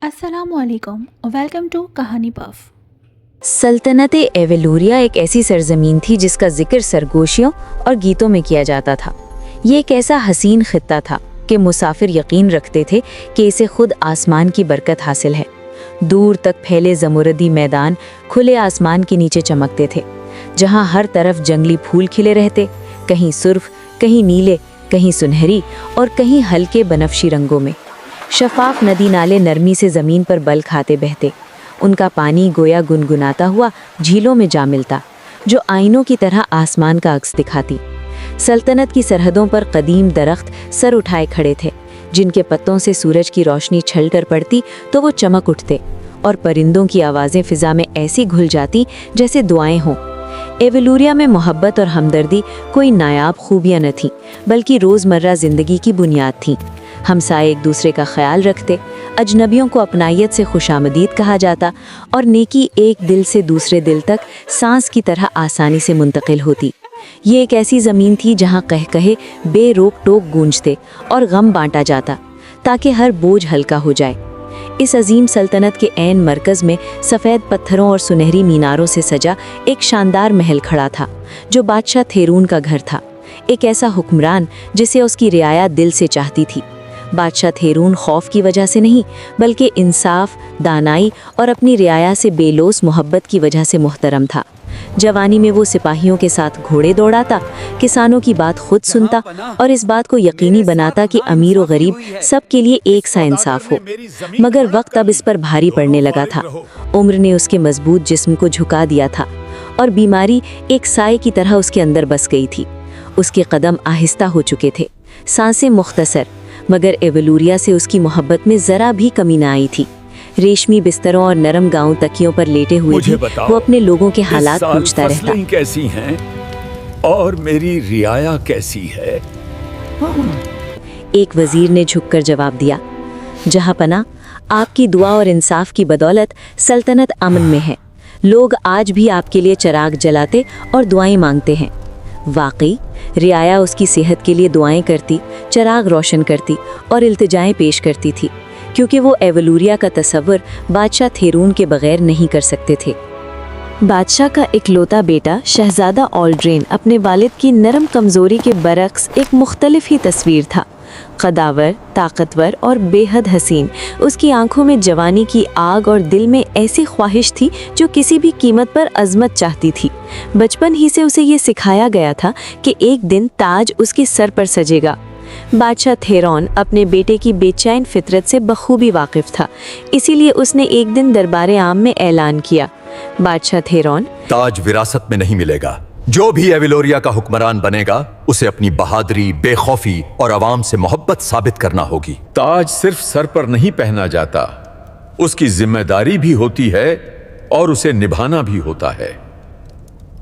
अस्सलामुअलैकुम और welcome to कहानी पफ। सल्तनत एवेलूरिया एक ऐसी सरजमीन थी जिसका जिक्र सरगोशियों और गीतों में किया जाता था। ये एक ऐसा हसीन खित्ता था कि मुसाफिर यकीन रखते थे कि इसे खुद आसमान की बरकत हासिल है। दूर तक फैले ज़मुरदी मैदान खुले आसमान के नीचे चमकते थे, जहाँ हर तरफ जंगली फूल खिले रहते, कहीं सुर्ख, कहीं नीले, कहीं सुनहरी और कहीं हल्के बनफशी रंगों में। शफाफ नदी नाले नरमी से ज़मीन पर बल खाते बहते, उनका पानी गोया गुनगुनाता हुआ झीलों में जा मिलता, जो आईनों की तरह आसमान का अक्स दिखाती। सल्तनत की सरहदों पर कदीम दरख्त सर उठाए खड़े थे, जिनके पत्तों से सूरज की रोशनी छल कर पड़ती तो वो चमक उठते, और परिंदों की आवाज़ें फ़िज़ा में ऐसी घुल जाती जैसे दुआएं हों। एवेलूरिया में मोहब्बत और हमदर्दी कोई नायाब खूबियाँ न थीं, बल्कि रोज़मर्रा ज़िंदगी की बुनियाद थीं। हमसाए एक दूसरे का ख्याल रखते, अजनबियों को अपनायत से खुशामदीद कहा जाता और नेकी एक दिल से दूसरे दिल तक सांस की तरह आसानी से मुंतकिल होती। ये एक ऐसी ज़मीन थी जहाँ कहे बेरोक टोक गूंजते और गम बांटा जाता, ताकि हर बोझ हल्का हो जाए। इस अजीम सल्तनत के ऐन मरकज़ में सफ़ेद पत्थरों और सुनहरी मीनारों से सजा एक शानदार महल खड़ा था, जो बादशाह थेरून का घर था। एक ऐसा हुक्मरान जिसे उसकी रियाया दिल से चाहती थी। बादशाह थेरून खौफ की वजह से नहीं, बल्कि इंसाफ, दानाई और अपनी रियाया से बेलोस मोहब्बत की वजह से मुहतरम था। जवानी में वो सिपाहियों के साथ घोड़े दौड़ाता, किसानों की बात खुद सुनता और इस बात को यकीनी बनाता कि अमीर और गरीब सब के लिए एक सा इंसाफ हो। मगर वक्त अब इस पर भारी पड़ने लगा था। उम्र ने उसके मजबूत जिस्म को झुका दिया था और बीमारी एक साए की तरह उसके अंदर बस गई थी। उसके कदम आहिस्ता हो चुके थे, सांसें मुख्तसर, मगर एवेलूरिया से उसकी मोहब्बत में ज़रा भी कमी न आई थी। रेशमी बिस्तरों और नरम गांव तकियों पर लेटे हुए भी वो अपने लोगों के हालात पूछता रहता। कैसी हैं और मेरी रियाया कैसी है? एक वजीर ने झुककर जवाब दिया, जहां पना, आपकी दुआ और इंसाफ की बदौलत सल्तनत अमन में है। लोग आज भी आपके लिए चिराग जलाते और दुआएं मांगते हैं। वाकई रियाया उसकी सेहत के लिए दुआएं करती, चिराग रोशन करती और इल्तिजाएं पेश करती थी, क्योंकि वो एवेलूरिया का तसव्वुर बादशाह थेरून के बगैर नहीं कर सकते थे। बादशाह का इकलौता बेटा शहजादा ऑल्ड्रेन अपने वालिद की नरम कमज़ोरी के बरक्स एक मुख्तलिफ ही तस्वीर था। कदावर, ताकतवर और बेहद हसीन, उसकी आंखों में जवानी की आग और दिल में ऐसी ख्वाहिश थी जो किसी भी कीमत पर अजमत चाहती थी। बचपन ही से उसे ये सिखाया गया था कि एक दिन ताज उसके सर पर सजेगा। बादशाह थेरौन अपने बेटे की बेचैन फितरत से बखूबी वाकिफ था, इसीलिए उसने एक दिन दरबार आम में ऐलान किया, बादशाह थेरौन, ताज विरासत में नहीं मिलेगा। जो भी एवेलोरिया का हुक्मरान बनेगा उसे अपनी बहादुरी, बेखौफी और आवाम से मोहब्बत साबित करना होगी। ताज सिर्फ सर पर नहीं पहना जाता, उसकी जिम्मेदारी भी होती है और उसे निभाना भी होता है।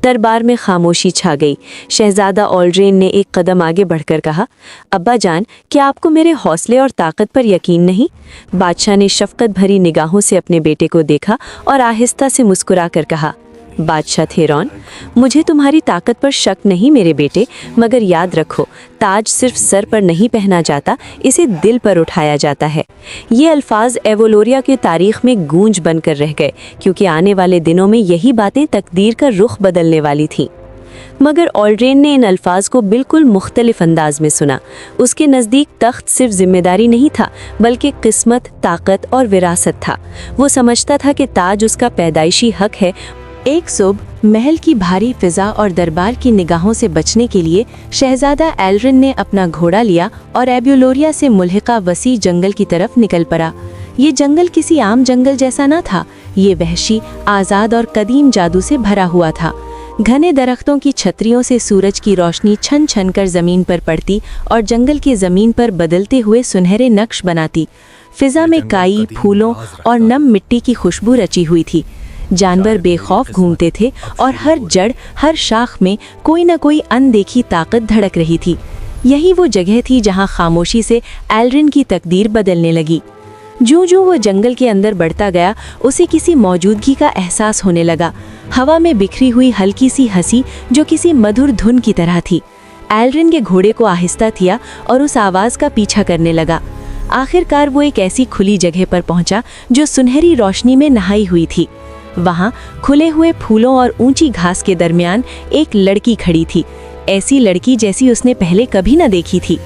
दरबार में खामोशी छा गई। शहजादा ऑल्ड्रेन ने एक कदम आगे बढ़कर कहा, अब्बा जान, क्या आपको मेरे हौसले और ताकत पर यकीन नहीं? बादशाह ने शफकत भरी निगाहों से अपने बेटे को देखा और आहिस्ता से मुस्कुरा कर कहा, बादशाह थेरौन, मुझे तुम्हारी ताकत पर शक नहीं मेरे बेटे, मगर याद रखो, ताज सिर्फ सर पर नहीं पहना जाता, इसे दिल पर उठाया जाता है। ये अल्फाज एवेलूरिया की तारीख में गूंज बनकर रह गए, क्योंकि आने वाले दिनों में यही बातें तकदीर का रुख बदलने वाली थीं। मगर ऑल्ड्रेन ने इन अल्फाज को बिल्कुल मुख्तलिफ अंदाज में सुना। उसके नज़दीक तख्त सिर्फ जिम्मेदारी नहीं था, बल्कि किस्मत, ताकत और विरासत था। वो समझता था कि ताज उसका पैदाइशी हक है। एक सुबह महल की भारी फिजा और दरबार की निगाहों से बचने के लिए शहजादा एल्रिन ने अपना घोड़ा लिया और एवेलूरिया से मुल्हिका वसी जंगल की तरफ निकल पड़ा। ये जंगल किसी आम जंगल जैसा न था, ये वहशी, आज़ाद और कदीम जादू से भरा हुआ था। घने दरख्तों की छतरियों से सूरज की रोशनी छन छन कर ज़मीन पर पड़ती और जंगल की ज़मीन पर बदलते हुए सुनहरे नक्श बनाती। फिजा में काई, फूलों और नम मिट्टी की खुशबू रची हुई थी। जानवर बेखौफ घूमते थे और हर जड़, हर शाख में कोई न कोई अनदेखी ताकत धड़क रही थी। यही वो जगह थी जहां खामोशी से एल्रिन की तकदीर बदलने लगी। जो वो जंगल के अंदर बढ़ता गया, उसे किसी मौजूदगी का एहसास होने लगा। हवा में बिखरी हुई हल्की सी हंसी जो किसी मधुर धुन की तरह थी। एल्रिन के घोड़े को आहिस्ता किया और उस आवाज़ का पीछा करने लगा। आखिरकार वो एक ऐसी खुली जगह पर पहुंचा जो सुनहरी रोशनी में नहाई हुई थी। वहाँ खुले हुए फूलों और ऊंची घास के दरमियान एक लड़की खड़ी थी, ऐसी लड़की जैसी उसने पहले कभी न देखी थी।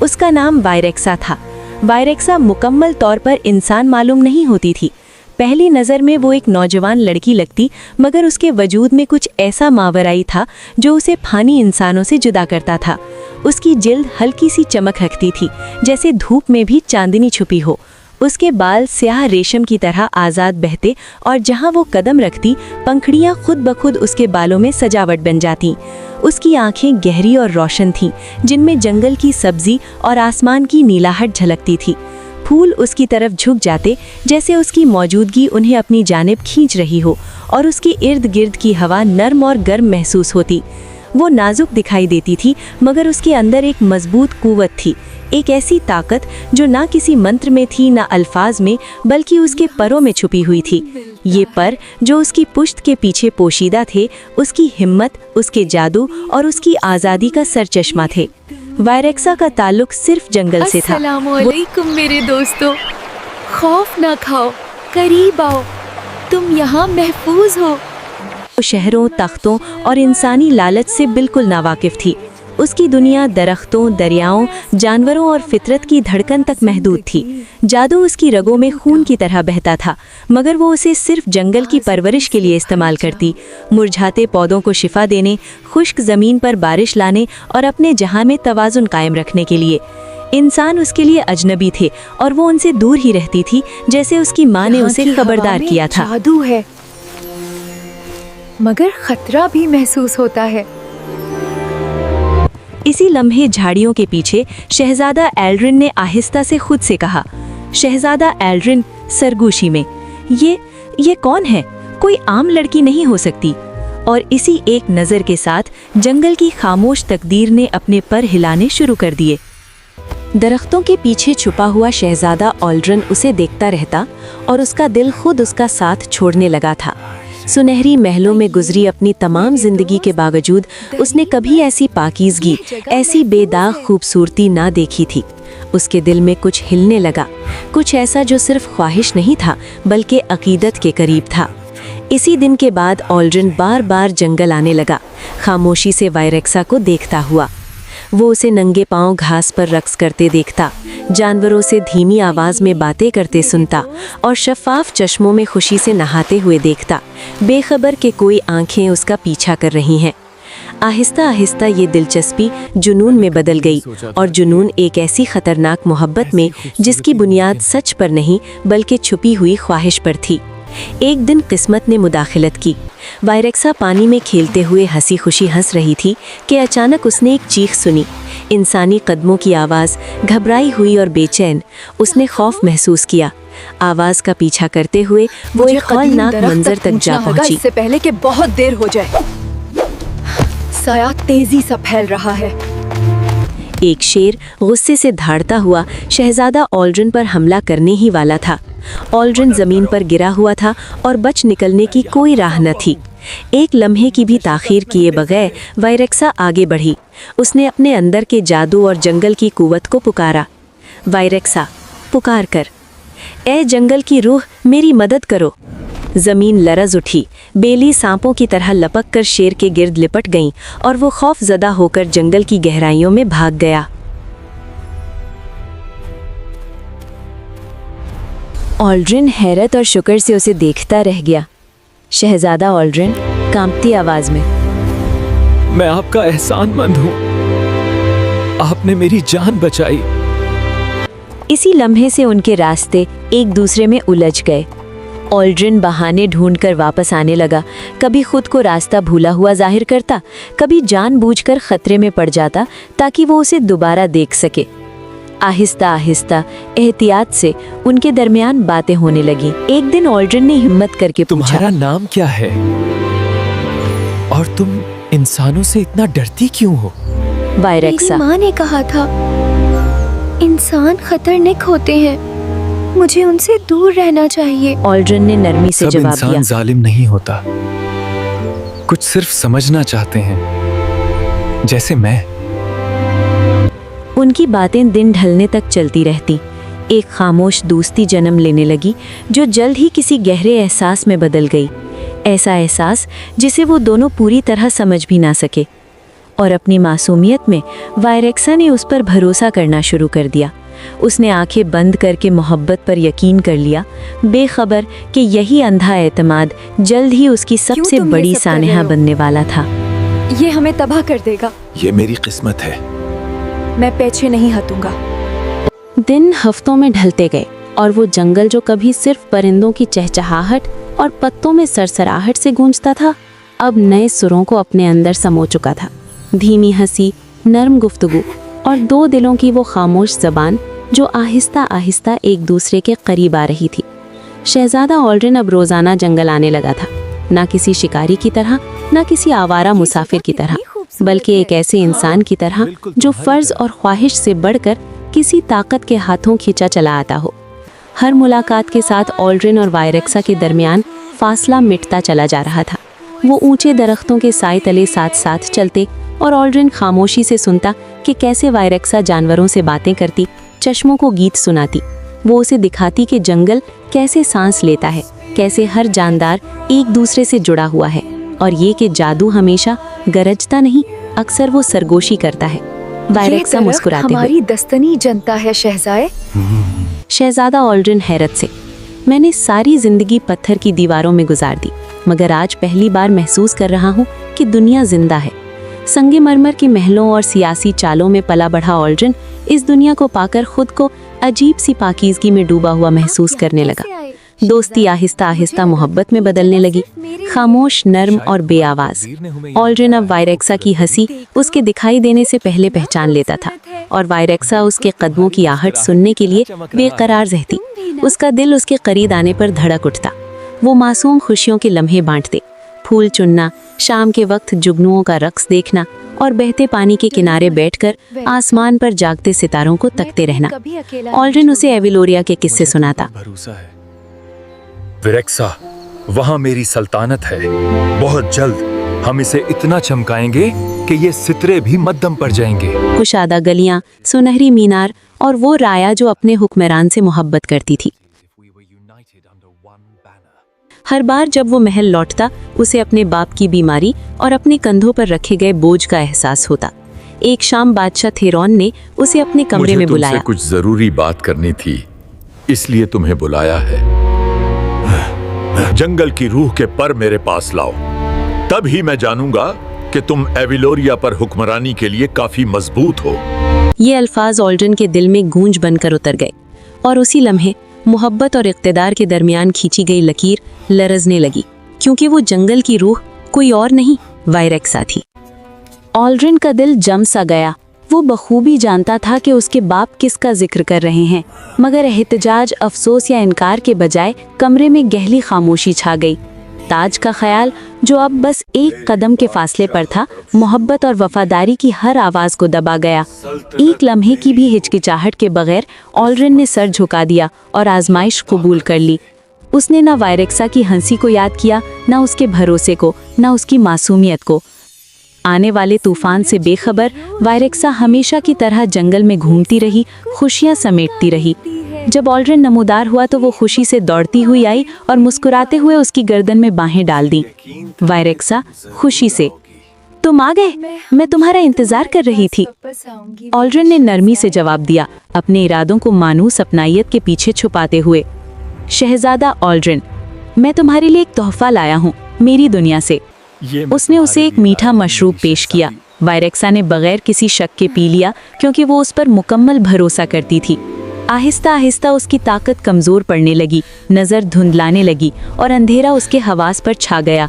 उसका नाम वायरेक्सा था। वायरेक्सा मुकम्मल तौर पर इंसान मालूम नहीं होती थी। पहली नज़र में वो एक नौजवान लड़की लगती, मगर उसके वजूद में कुछ ऐसा मावराई था जो उसे फानी इंसानों से जुदा करता था। उसकी जिल्द हल्की सी चमक रखती थी, जैसे धूप में भी चांदनी छुपी हो। उसके बाल स्याह रेशम की तरह आज़ाद बहते और जहाँ वो कदम रखती, पंखड़ियाँ खुद ब खुद उसके बालों में सजावट बन जातीं। उसकी आंखें गहरी और रोशन थीं, जिनमें जंगल की सब्जी और आसमान की नीलाहट झलकती थी। फूल उसकी तरफ झुक जाते, जैसे उसकी मौजूदगी उन्हें अपनी जानिब खींच रही हो, और उसके इर्द गिर्द की हवा नर्म और गर्म महसूस होती। वो नाजुक दिखाई देती थी, मगर उसके अंदर एक मजबूत कुव्वत थी, एक ऐसी ताकत जो ना किसी मंत्र में थी ना अल्फाज में, बल्कि उसके परों में छुपी हुई थी। ये पर जो उसकी पुश्त के पीछे पोशीदा थे, उसकी हिम्मत, उसके जादू और उसकी आज़ादी का सरचश्मा थे। वायरेक्सा का ताल्लुक सिर्फ जंगल से था। अस्सलामुअलैकुम मेरे दोस्तों, खौफ ना खाओ, करीब आओ, तुम यहाँ महफूज हो। वो शहरों, तख्तों और इंसानी लालच से बिल्कुल नावाकिफ थी। उसकी दुनिया दरख्तों, दरियाओं, जानवरों और फितरत की धड़कन तक महदूद थी। जादू उसकी रगों में खून की तरह बहता था, मगर वो उसे सिर्फ जंगल की परवरिश के लिए इस्तेमाल करती, मुरझाते पौधों को शिफा देने, खुश्क ज़मीन पर बारिश लाने और अपने जहां में तवाज़ुन कायम रखने के लिए। इंसान उसके लिए अजनबी थे और वो उनसे दूर ही रहती थी, जैसे उसकी माँ ने उसे खबरदार किया था। जादू है, मगर खतरा भी महसूस होता है। इसी लम्हे झाड़ियों के पीछे शहजादा एल्ड्रिन ने आहिस्ता से खुद से कहा। शहजादा एल्ड्रिन सरगोशी में, ये कौन है? कोई आम लड़की नहीं हो सकती। और इसी एक नज़र के साथ जंगल की खामोश तकदीर ने अपने पर हिलाने शुरू कर दिए। दरख्तों के पीछे छुपा हुआ शहजादा एल्ड्रिन उसे देखता रहता और उसका दिल खुद उसका साथ छोड़ने लगा था। सुनहरी महलों में गुजरी अपनी तमाम जिंदगी के बावजूद उसने कभी ऐसी पाकीज़गी, ऐसी बेदाग खूबसूरती ना देखी थी। उसके दिल में कुछ हिलने लगा, कुछ ऐसा जो सिर्फ ख्वाहिश नहीं था बल्कि अकीदत के करीब था। इसी दिन के बाद एल्ड्रिन बार बार जंगल आने लगा, खामोशी से वायरेक्सा को देखता हुआ। वो उसे नंगे पांव घास पर रक्स करते देखता, जानवरों से धीमी आवाज़ में बातें करते सुनता और शफ़ाफ चश्मों में खुशी से नहाते हुए देखता, बेखबर कि कोई आंखें उसका पीछा कर रही हैं। आहिस्ता आहिस्ता ये दिलचस्पी जुनून में बदल गई, और जुनून एक ऐसी ख़तरनाक मोहब्बत में जिसकी बुनियाद सच पर नहीं बल्कि छुपी हुई ख्वाहिश पर थी। एक दिन किस्मत ने मुदाखिलत की। वायरेक्सा पानी में खेलते हुए हंसी खुशी हंस रही थी कि अचानक उसने एक चीख सुनी, इंसानी कदमों की आवाज़, घबराई हुई और बेचैन। उसने खौफ महसूस किया। आवाज़ का पीछा करते हुए वो एक खौफनाक मंजर तक जा पहुंची। इससे पहले कि बहुत देर हो जाए। साया तेजी से फैल रहा है। एक शेर गुस्से से धाड़ता हुआ शहजादा एल्ड्रिन पर हमला करने ही वाला था। एल्ड्रिन जमीन पर गिरा हुआ था और बच निकलने की कोई राह न थी। एक लम्हे की भी ताखीर किए बगैर वायरेक्सा आगे बढ़ी। उसने अपने अंदर के जादू और जंगल की कुव्वत को पुकारा। वायरेक्सा, पुकार कर, ए जंगल की रूह, मेरी मदद करो। जमीन लरज उठी, बेली सांपों की तरह लपक कर शेर के गिर्द लिपट गईं और वो खौफजदा होकर जंगल की गहराइयों में भाग गया। एल्ड्रिन हैरत और शुक्र से उसे देखता रह गया। शहजादा एल्ड्रिन कांपती आवाज में, मैं आपका एहसानमंद हूँ, आपने मेरी जान बचाई। इसी लम्हे से उनके रास्ते एक दूसरे में उलझ गए। एल्ड्रिन बहाने ढूंढकर वापस आने लगा, कभी खुद को रास्ता भूला हुआ जाहिर करता, कभी जानबूझकर खतरे में पड़ जाता ताकि वो उसे दोबारा देख सके। आहिस्ता आहिस्ता एहतियात से उनके दरमियान बातें होने लगी। एक दिन एल्ड्रिन ने हिम्मत करके पूछा, तुम्हारा नाम क्या है और तुम इंसानों से इतना डरती क्यों हो? वायरेक्सा, मेरी माँ ने कहा था इंसान खतरनाक होते हैं, मुझे उनसे दूर रहना चाहिए। एल्ड्रिन ने नरमी से सब जवाब इंसान दिया, जालिम नहीं होता, कुछ सिर्फ समझना चाहते हैं, जैसे मैं। उनकी बातें दिन ढलने तक चलती रहती। एक खामोश दोस्ती जन्म लेने लगी जो जल्द ही किसी गहरे एहसास में बदल गई। ऐसा एहसास जिसे वो दोनों पूरी तरह समझ भी ना सके। और अपनी मासूमियत में वायरेक्सा ने उस पर भरोसा करना शुरू कर दिया। उसने आंखें बंद करके मोहब्बत पर यकीन कर लिया, बेखबर कि यही अंधा एतमाद जल्द ही उसकी सबसे तुम ये बड़ी सब कर रहे सानेहा हो? बनने वाला था। ये हमें तबाह कर देगा। ये मेरी किस्मत है। मैं पीछे नहीं हटूंगा। दिन हफ्तों में ढलते गए और वो जंगल जो कभी सिर्फ परिंदों की चहचहाहट और पत्तों में सरसराहट से गूंजता था, अब नए सुरों को अपने अंदर समो चुका था। धीमी हंसी, नरम गुफ्तगू और दो दिलों की वो खामोश जबान जो आहिस्ता आहिस्ता एक दूसरे के करीब आ रही थी। शहजादा ऑल्ड्रिन अब रोजाना जंगल आने लगा था, ना किसी शिकारी की तरह, ना किसी आवारा मुसाफिर की तरह, बल्कि एक ऐसे इंसान की तरह जो फर्ज और ख्वाहिश से बढ़कर किसी ताकत के हाथों खींचा चला आता हो। हर मुलाकात के साथ ऑल्ड्रिन और वायरेक्सा के दरमियान फासला मिटता चला जा रहा था। वो ऊंचे दरख्तों के साए तले साथ साथ चलते और ऑल्ड्रिन खामोशी से सुनता कि कैसे वायरेक्सा जानवरों से बातें करती, चश्मों को गीत सुनाती। वो उसे दिखाती कि जंगल कैसे सांस लेता है, कैसे हर जानदार एक दूसरे से जुड़ा हुआ है, और ये कि जादू हमेशा गरजता नहीं, अक्सर वो सरगोशी करता है। वायरेक्सा मुस्कुराते हुए, हमारी दस्तनी जनता है शहजाए। शहजादा ऑल्ड्रिन हैरत से, मैंने सारी जिंदगी पत्थर की दीवारों में गुजार दी, मगर आज पहली बार महसूस कर रहा हूँ कि दुनिया जिंदा है। संगमरमर के महलों और सियासी चालों में पला बढ़ा ऑल्ड्रिन इस दुनिया को पाकर खुद को अजीब सी पाकीज़गी में डूबा हुआ महसूस करने लगा। दोस्ती आहिस्ता आहिस्ता मोहब्बत में बदलने लगी, खामोश, नर्म और बेआवाज। ऑल्ड्रिन अब वायरेक्सा की हंसी उसके दिखाई देने से पहले पहचान लेता था, और वायरेक्सा उसके कदमों की आहट सुनने के लिए बेकरार रहती। उसका दिल उसके करीब आने पर धड़क उठता। वो मासूम खुशियों के लम्हे बांटते, फूल चुनना, शाम के वक्त जुगनुओं का रक्स देखना और बहते पानी के किनारे बैठकर आसमान पर जागते सितारों को तकते रहना। ऑल्ड्रिन उसे एविलोरिया के किस्से सुनाता। भरोसा है। विरेक्सा, वहां मेरी सल्तानत है। बहुत जल्द हम इसे इतना चमकाएंगे कि ये सितरे भी मद्दम पड़ जाएंगे। कुशादा गलियां, सुनहरी मीनार और वो राया जो अपने हुक्मरान से मोहब्बत करती थी। हर बार जब वो महल लौटता, उसे अपने बाप की बीमारी और अपने कंधों पर रखे गए बोझ का एहसास होता। एक शाम बादशाह थेरॉन ने उसे अपने कमरे में बुलाया। मुझे कुछ जरूरी बात करनी थी, इसलिए तुम्हें बुलाया है। जंगल की रूह के पर मेरे पास लाओ, तब ही मैं जानूंगा कि तुम एविलोरिया पर हुक्मरानी के लिए काफी मजबूत हो। ये अल्फाज ऑल्ड्रिन के दिल में गूंज बनकर उतर गए, और उसी लम्हे मोहब्बत और इक़्तिदार के दरमियान खींची गई लकीर लरजने लगी, क्योंकि वो जंगल की रूह कोई और नहीं, वायरेक्सा थी। ऑल्ड्रिन का दिल जम सा गया। वो बखूबी जानता था कि उसके बाप किसका जिक्र कर रहे हैं, मगर एहतजाज, अफसोस या इनकार के बजाय कमरे में गहरी खामोशी छा गई। ताज का ख्याल, जो अब बस एक कदम के फासले पर था, मोहब्बत और वफादारी की हर आवाज़ को दबा गया। एक लम्हे की भी हिचकिचाहट के बगैर ऑल्ड्रिन ने सर झुका दिया और आजमाइश कबूल कर ली। उसने ना वायरेक्सा की हंसी को याद किया, ना उसके भरोसे को, ना उसकी मासूमियत को। आने वाले तूफान से बेखबर वायरेक्सा हमेशा की तरह जंगल में घूमती रही, खुशियां समेटती रही। जब ऑल्ड्रिन नमूदार हुआ तो वो खुशी से दौड़ती हुई आई और मुस्कुराते हुए उसकी गर्दन में बाहें डाल दी। वायरेक्सा खुशी से, तुम आ गए, मैं तुम्हारा इंतजार कर रही थी। ऑल्ड्रिन ने नरमी से जवाब दिया, अपने इरादों को मानूस अपनायत के पीछे छुपाते हुए। शहजादा ऑल्ड्रिन, मैं तुम्हारे लिए एक तोहफा लाया हूँ मेरी दुनिया से। उसने उसे एक मीठा मशरूब पेश किया। वायरेक्सा ने बगैर किसी शक के पी लिया, क्योंकि वो उस पर मुकम्मल भरोसा करती थी। आहिस्ता आहिस्ता उसकी ताकत कमजोर पड़ने लगी, नजर धुंधलाने लगी और अंधेरा उसके हवास पर छा गया।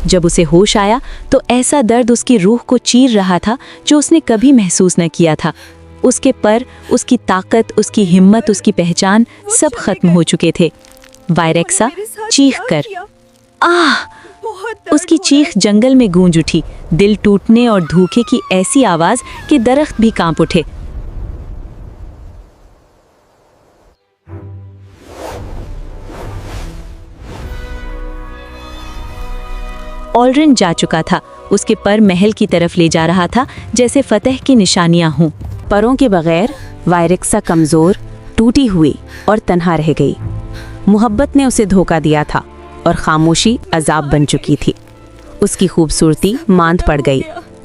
जब उसे होश आया तो ऐसा दर्द उसकी रूह को चीर रहा था जो उसने कभी महसूस न किया था। उसके पर, उसकी ताकत, उसकी हिम्मत, उसकी पहचान सब खत्म हो चुके थे। वायरेक्सा चीख कर, आह! उसकी चीख जंगल में गूंज उठी, दिल टूटने और धूखे की ऐसी आवाज कि दरख्त भी कांप उठे। ऑल्ड्रिन जा चुका था, उसके पर महल की तरफ ले जा रहा था, जैसे फतह की निशानियां हों। परों के बगैर वायरेक्सा कमजोर, टूटी हुई और तन्हा रह गई। मोहब्बत ने उसे धोखा दिया था और खामोशी अजाब बन चुकी थी। उसकी खूबसूरती मांद पड़ गई,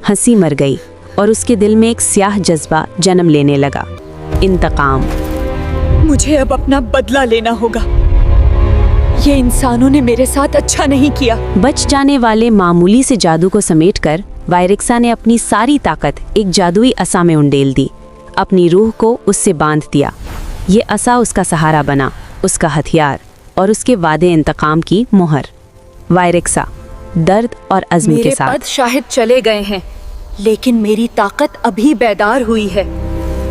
हंसी मर गई और उसके दिल में एक स्याह जज्बा जन्म लेने लगा, इंतकाम। मुझे अब अपना बदला लेना होगा। ये इंसानों ने मेरे साथ अच्छा नहीं किया। बच जाने वाले मामूली से जादू को समेटकर वायरेक्सा ने अपनी सारी ताकत एक जादुई असा में उंडेल दी। अपनी रूह को उससे बांध दिया। ये असा उसका सहारा बना, उसका हथियार और उसके वादे इंतकाम की मोहर। वायरेक्सा दर्द और अज़्म के मेरे साथ। पद शायद चले गए हैं, लेकिन मेरी ताकत अभी बेदार हुई है।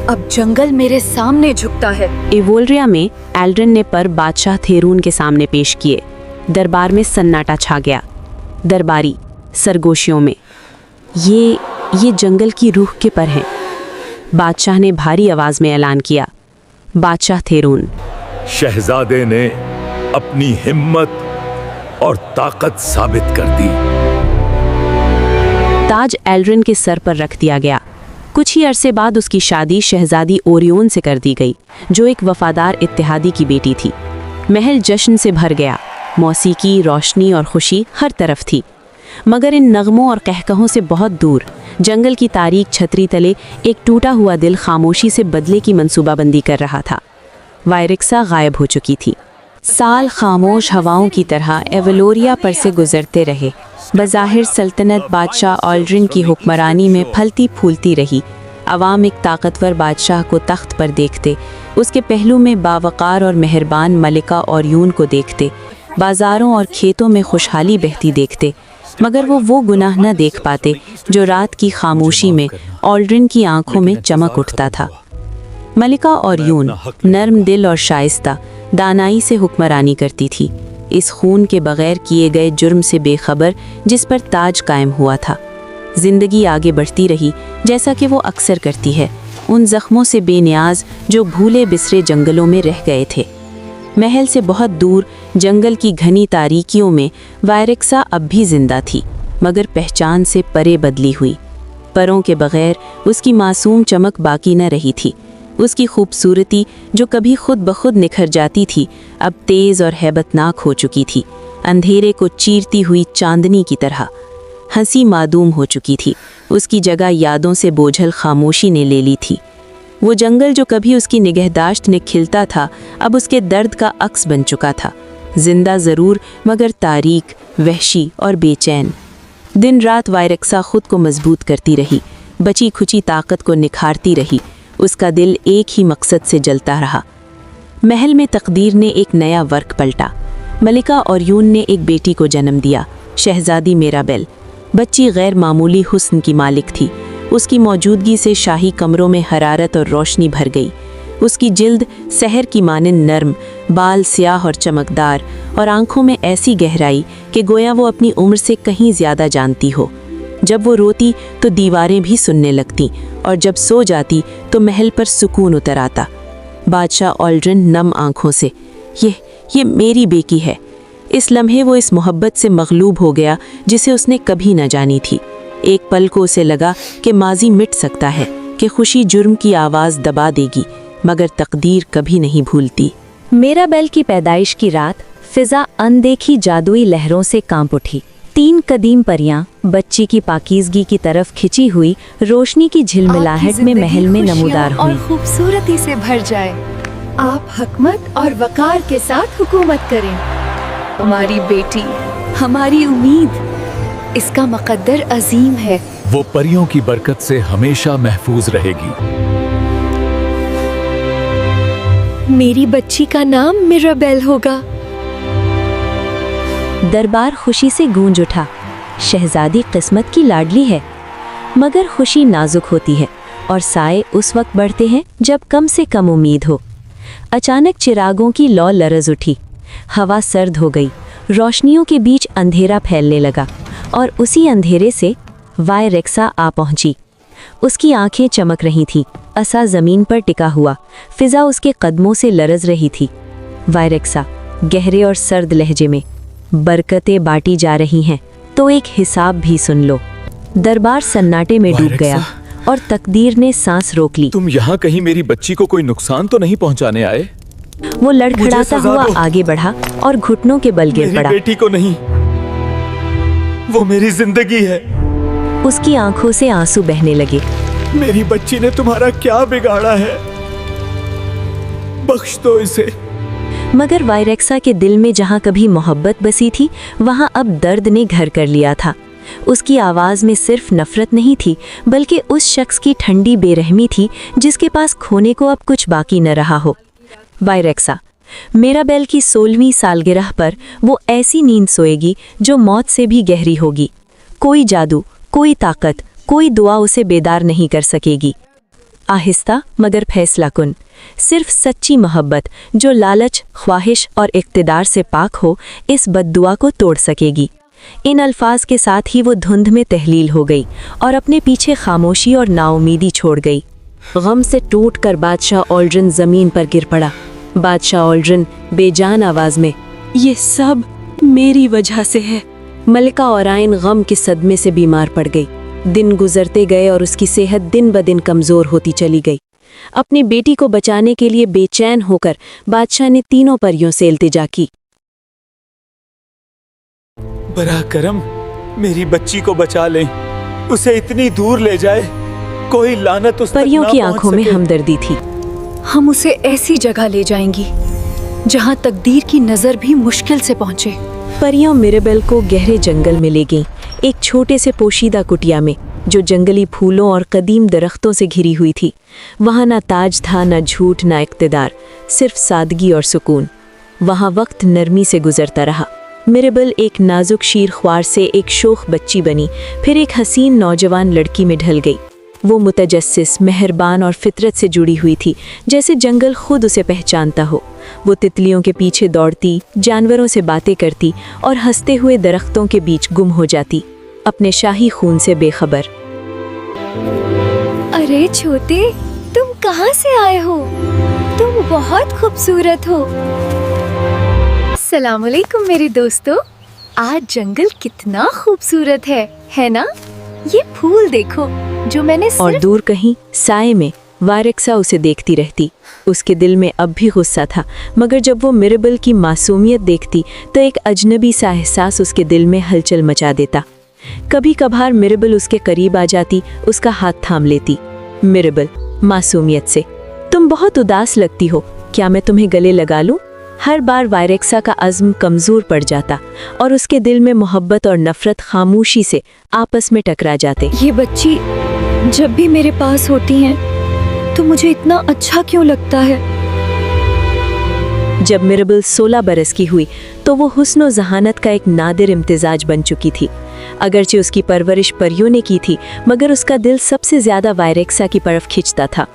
अब जंगल मेरे सामने झुकता है। एवोल्रिया में एल्ड्रिन ने पर बादशाह थेरून के सामने पेश किए। दरबार में सन्नाटा छा गया। दरबारी सरगोशियों में ये जंगल की रूह के पर हैं। बादशाह ने भारी आवाज में ऐलान किया, बादशाह थेरून। शहजादे ने अपनी हिम्मत और ताकत साबित कर दी। ताज एल्ड्रिन के सर पर रख दिया गया। कुछ ही अरसे बाद उसकी शादी शहजादी ओरियोन से कर दी गई, जो एक वफादार इत्तेहादी की बेटी थी। महल जश्न से भर गया। मौसीकी, रोशनी और खुशी हर तरफ थी। मगर इन नगमों और कहकहों से बहुत दूर जंगल की तारीक छतरी तले एक टूटा हुआ दिल खामोशी से बदले की मंसूबाबंदी कर रहा था। वायरेक्सा गायब हो चुकी थी। साल खामोश हवाओं की तरह एवलोरिया पर से गुजरते रहे। बज़ाहिर सल्तनत बादशाह ऑल्ड्रिन की हुक्मरानी में फलती फूलती रही। अवाम एक ताकतवर बादशाह को तख्त पर देखते, उसके पहलू में बावकार और मेहरबान मलिका ओरियोन को देखते, बाजारों और खेतों में खुशहाली बहती देखते, मगर वो गुनाह न देख पाते जो रात की खामोशी में ऑल्ड्रिन की आंखों में चमक उठता था। मलिका ओरियोन नर्म दिल और शाइस्ता, दानाई से हुक्मरानी करती थी, इस खून के बगैर किए गए जुर्म से बेखबर जिस पर ताज कायम हुआ था। जिंदगी आगे बढ़ती रही जैसा कि वो अक्सर करती है, उन जख्मों से बेनियाज जो भूले बिसरे जंगलों में रह गए थे। महल से बहुत दूर जंगल की घनी तारीकियों में वायरेक्सा अब भी जिंदा थी, मगर पहचान से परे बदली हुई। परों के बगैर उसकी मासूम चमक बाकी न रही थी। उसकी खूबसूरती जो कभी खुद ब खुद निखर जाती थी, अब तेज़ और हैबतनाक हो चुकी थी, अंधेरे को चीरती हुई चांदनी की तरह। हंसी मादूम हो चुकी थी, उसकी जगह यादों से बोझल खामोशी ने ले ली थी। वो जंगल जो कभी उसकी निगहदाश्त ने खिलता था, अब उसके दर्द का अक्स बन चुका था। जिंदा ज़रूर, मगर तारीक, वहशी और बेचैन। दिन रात वायरेक्सा खुद को मजबूत करती रही, बची खुची ताकत को निखारती रही। उसका दिल एक ही मकसद से जलता रहा। महल में तकदीर ने एक नया वर्क पलटा। मलिका ओरियोन ने एक बेटी को जन्म दिया, शहजादी मिराबेल। बच्ची गैर मामूली हुस्न की मालिक थी। उसकी मौजूदगी से शाही कमरों में हरारत और रोशनी भर गई। उसकी जिल्द सहर की मानिंद नर्म, बाल स्याह और चमकदार, और आंखों में ऐसी गहराई कि गोया वो अपनी उम्र से कहीं ज़्यादा जानती हो। जब वो रोती तो दीवारें भी सुनने लगती, और जब सो जाती तो महल पर सुकून उतर आता। बादशाह ऑल्ड्रिन नम आंखों से, ये मेरी बेटी है। इस लम्हे वो इस मोहब्बत से मगलूब हो गया जिसे उसने कभी न जानी थी। एक पल को उसे लगा कि माजी मिट सकता है, कि खुशी जुर्म की आवाज़ दबा देगी, मगर तकदीर कभी नहीं भूलती। मिराबेल की पैदाइश की रात फिजा अनदेखी जादुई लहरों से कांप उठी। 3 कदीम परियां बच्ची की पाकीज़गी की तरफ खिंची हुई रोशनी की झिलमिलाहट में महल में नमूदार हुई। और खूबसूरती से भर जाए। आप हकमत और वकार के साथ हुकूमत करें। हमारी बेटी, हमारी उम्मीद, इसका मुकद्दर अजीम है। वो परियों की बरकत से हमेशा महफूज रहेगी। मेरी बच्ची का नाम मिराबेल होगा। दरबार खुशी से गूंज उठा। शहजादी किस्मत की लाडली है, मगर खुशी नाजुक होती है और साए उस वक्त बढ़ते हैं जब कम से कम उम्मीद हो। अचानक चिरागों की लौ लरज उठी, हवा सर्द हो गई, रोशनियों के बीच अंधेरा फैलने लगा, और उसी अंधेरे से वायरेक्सा आ पहुंची। उसकी आंखें चमक रही थीं, असा जमीन पर टिका हुआ, फिजा उसके कदमों से लरज रही थी। वायरेक्सा गहरे और सर्द लहजे में, बरकतें बांटी जा रही हैं तो एक हिसाब भी सुन लो। दरबार सन्नाटे में डूब गया और तकदीर ने सांस रोक ली। तुम यहाँ कहीं मेरी बच्ची को कोई नुकसान तो नहीं पहुँचाने आए? वो लड़खड़ाता मुझे सजा हुआ दो। आगे बढ़ा और घुटनों के बल गिर मेरी पड़ा। बेटी को नहीं, वो मेरी जिंदगी है। उसकी आंखों से आंसू बहने लगे। मेरी बच्ची ने तुम्हारा क्या बिगाड़ा है? बख्श दो इसे। मगर वायरेक्सा के दिल में जहां कभी मोहब्बत बसी थी, वहां अब दर्द ने घर कर लिया था। उसकी आवाज में सिर्फ नफरत नहीं थी, बल्कि उस शख्स की ठंडी बेरहमी थी जिसके पास खोने को अब कुछ बाकी न रहा हो। वायरेक्सा, मिराबेल की 16वीं सालगिरह पर वो ऐसी नींद सोएगी जो मौत से भी गहरी होगी। कोई जादू, कोई ताकत, कोई दुआ उसे बेदार नहीं कर सकेगी। आहिस्ता मगर फैसलाकुन, सिर्फ सच्ची मोहब्बत जो लालच, ख्वाहिश और इख्तिदार से पाक हो, इस बद्दुआ को तोड़ सकेगी। इन अल्फाज के साथ ही वो धुंध में तहलील हो गई और अपने पीछे खामोशी और नाउमीदी छोड़ गई। गम से टूट कर बादशाह ऑल्ड्रिन जमीन पर गिर पड़ा। बादशाह ऑल्ड्रिन बेजान आवाज में, ये सब मेरी वजह से है। मलिका औराइन गम के सदमे से बीमार पड़ गई। दिन गुजरते गए और उसकी सेहत दिन ब दिन कमजोर होती चली गई। अपनी बेटी को बचाने के लिए बेचैन होकर बादशाह ने तीनों परियों से इल्तिजा की। बरा करम, मेरी बच्ची को बचा लें, उसे इतनी दूर ले जाए, कोई लानत उस तक परियों ना की पहुंच आंखों में सके। हमदर्दी थी। हम उसे ऐसी जगह ले जाएंगी जहां तकदीर की नजर भी मुश्किल से पहुंचे। परियां मिराबेल को गहरे जंगल में ले गईं, एक छोटे से पोशीदा कुटिया में जो जंगली फूलों और कदीम दरख्तों से घिरी हुई थी। वहां ना ताज था, ना झूठ, ना इक़्तिदार, सिर्फ सादगी और सुकून। वहां वक्त नरमी से गुजरता रहा। मिराबेल एक नाजुक शीर ख्वार से एक शोख बच्ची बनी, फिर एक हसीन नौजवान लड़की में ढल गई। वो मुतजस्सिस, मेहरबान और फितरत से जुड़ी हुई थी, जैसे जंगल खुद उसे पहचानता हो। वो तितलियों के पीछे दौड़ती, जानवरों से बातें करती और हंसते हुए दरख्तों के बीच गुम हो जाती, अपने शाही खून से बेखबर। अरे छोटे, तुम कहाँ से आए हो? तुम बहुत खूबसूरत हो। अस्सलाम वालेकुम मेरे दोस्तों। आज जंगल कितना खूबसूरत है ना? ये फूल देखो जो मैंने और दूर कहीं साए में वायरेक्सा उसे देखती रहती। उसके दिल में अब भी गुस्सा था, मगर जब वो मिराबेल की मासूमियत देखती तो एक अजनबी सा एहसास उसके दिल में हलचल मचा देता। कभी कभार मिराबेल उसके करीब आ जाती, उसका हाथ थाम लेती। मिराबेल, मासूमियत से, तुम बहुत उदास लगती हो, क्या मैं तुम्हें गले लगा लूं? हर बार वायरेक्सा का अज़्म कमज़ोर पड़ जाता और उसके दिल में मोहब्बत और नफ़रत खामोशी से आपस में टकरा जाते। ये बच्ची जब भी मेरे पास होती हैं तो मुझे इतना अच्छा क्यों लगता है? जब मिराबेल 16 बरस की हुई तो वो हुस्न और जहानत का एक नादिर इम्तिजाज बन चुकी थी। अगरचे उसकी परवरिश परियों ने की थी, मगर उसका दिल सबसे ज्यादा वायरेक्सा की तरफ खिंचता था,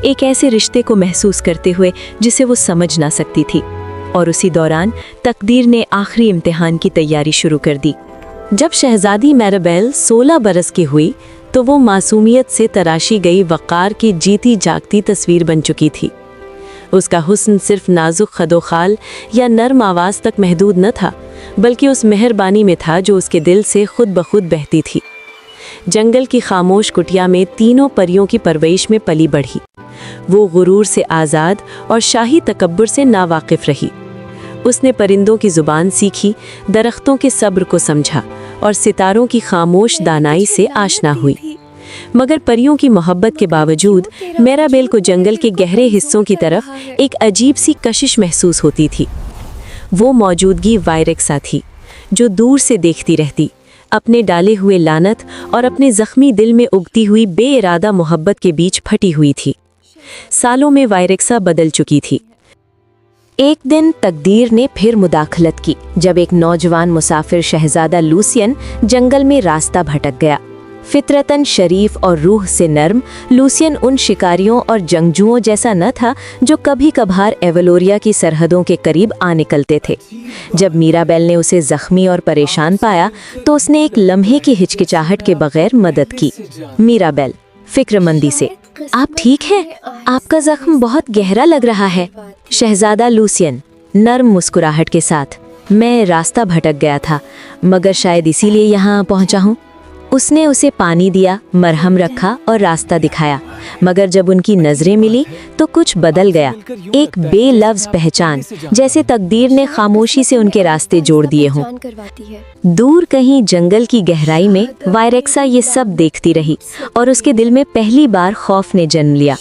एक ऐसे रिश्ते को महसूस करते हुए जिसे वो समझ ना सकती थी। और उसी दौरान तकदीर ने आखिरी इम्तिहान की तैयारी शुरू कर दी। जब शहजादी मिराबेल 16 बरस की हुई तो वो मासूमियत से तराशी गई वक़ार की जीती जागती तस्वीर बन चुकी थी। उसका हुस्न सिर्फ नाजुक खदोखाल या नर्म आवाज़ तक महदूद न था, बल्कि उस मेहरबानी में था जो उसके दिल से खुद ब खुद बहती थी। जंगल की खामोश कुटिया में तीनों परियों की परवरिश में पली बढ़ी। वो गुरूर से आज़ाद और शाही तकब्बुर से नावाकिफ रही। उसने परिंदों की ज़ुबान सीखी, दरख्तों के सब्र को समझा और सितारों की खामोश दानाई से आशना हुई। मगर परियों की मोहब्बत के बावजूद मिराबेल को जंगल के गहरे हिस्सों की तरफ एक अजीब सी कशिश महसूस होती थी। वो मौजूदगी वायरेक्सा थी, जो दूर से देखती रहती, अपने डाले हुए लानत और अपने ज़ख्मी दिल में उगती हुई बेइरादा मोहब्बत के बीच फटी हुई थी। सालों में वायरेक्सा बदल चुकी थी। एक दिन तकदीर ने फिर मुदाखलत की, जब एक नौजवान मुसाफिर शहजादा लूसियन जंगल में रास्ता भटक गया। फितरतन शरीफ और रूह से नर्म, लूसियन उन शिकारियों और जंगजुओं जैसा न था जो कभी कभार एवलोरिया की सरहदों के करीब आ निकलते थे। जब मिराबेल ने उसे जख्मी और परेशान पाया तो उसने एक लम्हे की हिचकिचाहट के बगैर मदद की। मिराबेल फिक्रमंदी से, आप ठीक हैं? आपका जख्म बहुत गहरा लग रहा है। शहजादा लूसियन नर्म मुस्कुराहट के साथ, मैं रास्ता भटक गया था, मगर शायद इसीलिए यहाँ पहुँचा हूँ। उसने उसे पानी दिया, मरहम रखा और रास्ता दिखाया, मगर जब उनकी नजरें मिली तो कुछ बदल गया। एक बेलफ्ज पहचान, जैसे तकदीर ने खामोशी से उनके रास्ते जोड़ दिए हों। दूर कहीं जंगल की गहराई में वायरेक्सा ये सब देखती रही और उसके दिल में पहली बार खौफ ने जन्म लिया।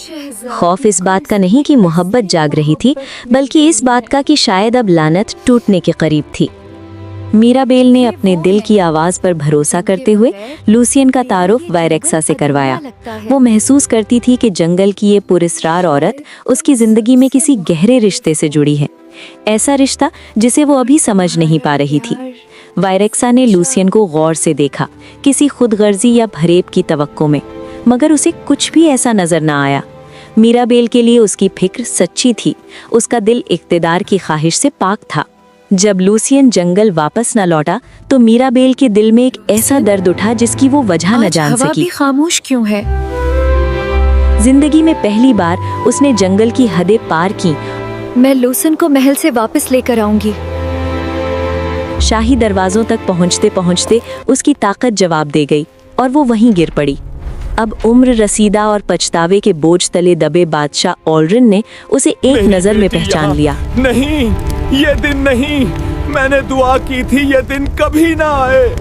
खौफ इस बात का नहीं कि मोहब्बत जाग रही थी, बल्कि इस बात का कि शायद अब लानत टूटने के करीब थी। मीराबेल ने अपने दिल की आवाज़ पर भरोसा करते हुए लूसियन का तारुफ वायरेक्सा से करवाया। वो महसूस करती थी कि जंगल की ये पुरस्रार औरत उसकी ज़िंदगी में किसी गहरे रिश्ते से जुड़ी है, ऐसा रिश्ता जिसे वो अभी समझ नहीं पा रही थी। वायरेक्सा ने लूसियन को गौर से देखा, किसी खुदगर्जी या फरेब की तवक्को में, मगर उसे कुछ भी ऐसा नजर ना आया। मीराबेल के लिए उसकी फिक्र सच्ची थी, उसका दिल इख्तिदार की ख्वाहिश से पाक था। जब लूसियन जंगल वापस न लौटा तो मीराबेल के दिल में एक ऐसा दर्द उठा जिसकी वो वजह न जान हवा सकी। भी खामोश क्यों है? जिंदगी में पहली बार उसने जंगल की हदें पार की। मैं लूसन को महल से वापस लेकर आऊंगी। शाही दरवाजों तक पहुंचते पहुंचते उसकी ताकत जवाब दे गई और वो वहीं गिर पड़ी। अब उम्र रसीदा और पछतावे के बोझ तले दबे बादशाह ऑल्ड्रिन ने उसे एक नजर में पहचान लिया। नहीं, ये दिन नहीं। मैंने दुआ की थी ये दिन कभी ना आए।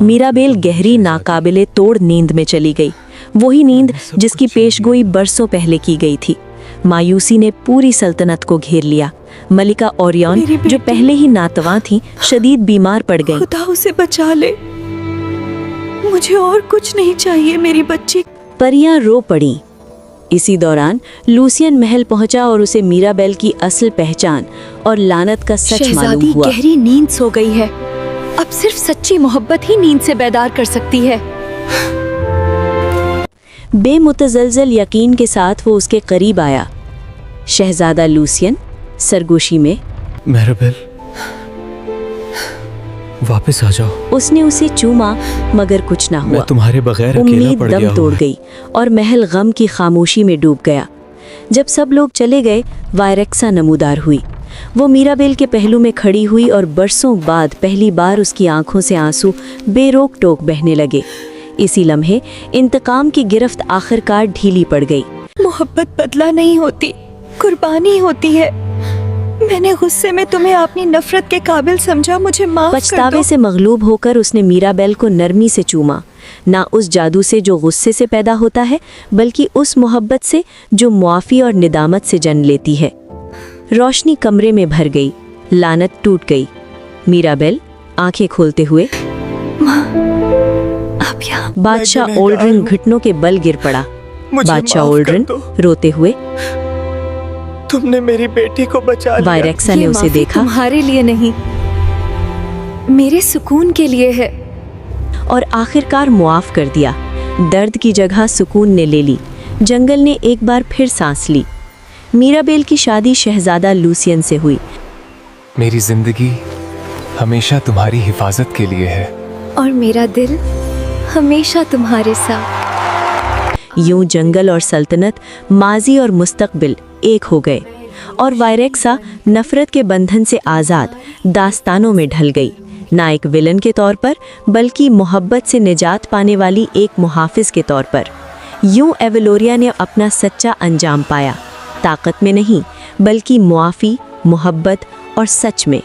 मीराबेल गहरी नाकाबिले तोड़ नींद में चली गई, वही नींद जिसकी पेशगोई बरसों पहले की गई थी। मायूसी ने पूरी सल्तनत को घेर लिया। मलिका ओरियन, जो पहले ही नातवा थी, शदीद बीमार पड़ गई। खुदा उसे बचा ले, मुझे और कुछ नहीं चाहिए मेरी बच्ची। परियां रो पड़ी। इसी दौरान लूसियन महल पहुंचा और उसे मीराबेल की असल पहचान और लानत का सच मालूम शहजादी हुआ। गहरी नींद सो गई है। अब सिर्फ सच्ची मोहब्बत ही नींद से बेदार कर सकती है। बेमुतज़लज़ल यकीन के साथ वो उसके करीब आया। शहजादा लूसियन सरगोशी में। मेराबेल, वापस आ जाओ। उसने उसे चूमा, मगर कुछ ना हुआ। मैं तुम्हारे बगैर अकेला उम्मीद पड़ गया दम तोड़ हूँ। गई और महल गम की खामोशी में डूब गया। जब सब लोग चले गए, वायरेक्सा नमूदार हुई। वो मीराबेल के पहलू में खड़ी हुई और बरसों बाद पहली बार उसकी आंखों से आंसू बेरोक टोक बहने लगे। इसी लम्हे इंतकाम की गिरफ्त आखिरकार ढीली पड़ गई। मोहब्बत बदला नहीं होती, कुर्बानी होती है। मैंने गुस्से में तुम्हें अपनी नफरत के काबिल समझा, मुझे माफ कर दो। पछतावे से मगलूब होकर उसने मीराबेल को नरमी से चूमा, ना उस जादू से जो गुस्से से पैदा होता है, बल्कि उस मोहब्बत से जो मुआफ़ी और निदामत से जन्म लेती है। रोशनी कमरे में भर गई, लानत टूट गई। मीराबेल आंखें खोलते हुए, बादशाह ओल्ड्रिन घुटनों के बल गिर पड़ा। बादशाह ओल्ड्रिन रोते हुए, तुमने मेरी बेटी को बचा लिया। वायरेक्सा ने ये उसे माफी देखा तुम्हारे लिए नहीं, मेरे सुकून के लिए है। और आखिरकार मुआफ कर दिया। दर्द की जगह सुकून ने ले ली। जंगल ने एक बार फिर सांस ली। मीराबेल की शादी शहजादा लूसियन से हुई। मेरी जिंदगी हमेशा तुम्हारी हिफाजत के लिए है। और मेरा दिल हमेशा तुम्हारे साथ। यूं जंगल और सल्तनत, माजी और मुस्तकबिल एक हो गए और वायरेक्सा नफरत के बंधन से आज़ाद दास्तानों में ढल गई, ना एक विलन के तौर पर, बल्कि मोहब्बत से निजात पाने वाली एक मुहाफिज के तौर पर। यूं एवेलोरिया ने अपना सच्चा अंजाम पाया, ताकत में नहीं, बल्कि मुआफ़ी, मोहब्बत और सच में।